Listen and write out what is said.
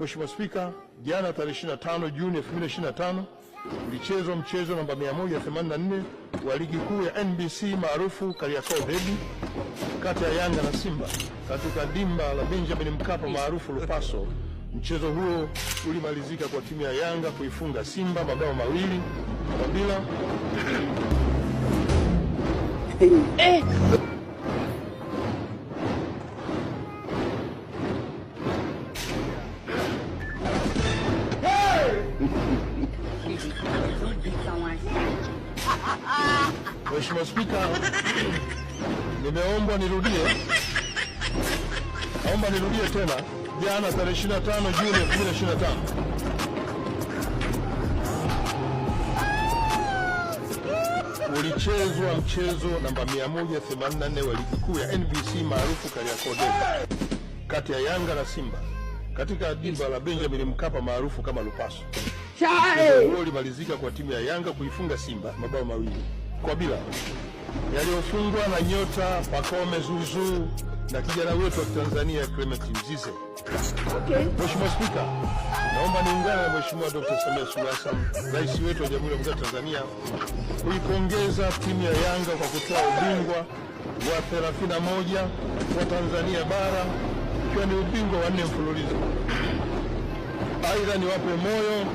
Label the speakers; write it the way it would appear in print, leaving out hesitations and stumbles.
Speaker 1: Mheshimiwa Spika, jana tarehe 25 Juni 2025 ulichezwa mchezo namba 184 wa ligi kuu ya NBC maarufu Kariakoo Derby kati ya Yanga na Simba katika dimba la Benjamin Mkapa maarufu Lupaso. Mchezo huo ulimalizika kwa timu ya Yanga kuifunga Simba mabao 2-bila. Mheshimiwa Spika, naomba nirudie tena. Jana tarehe 25 Juni 2025 ulichezwa mchezo namba 184 wa ligi kuu ya NBC maarufu Kariakoo Derby kati ya Yanga na Simba katika dimba la Benjamin Mkapa maarufu kama Lupaso. Mchezo huo ulimalizika kwa timu ya Yanga kuifunga Simba mabao 2-bila yaliyofungwa na nyota Pacome Zuzu na kijana wetu wa Tanzania Clement Mzize. Mheshimiwa Spika, naomba niungane na Mheshimiwa Dr. Samia Suluhu Hassan, Rais wetu wa Jamhuri ya Muungano wa Tanzania, kuipongeza timu ya Yanga kwa kutoa ubingwa wa 31 wa Tanzania bara, ikiwa ni ubingwa wa 4 mfululizo. Aidha niwape moyo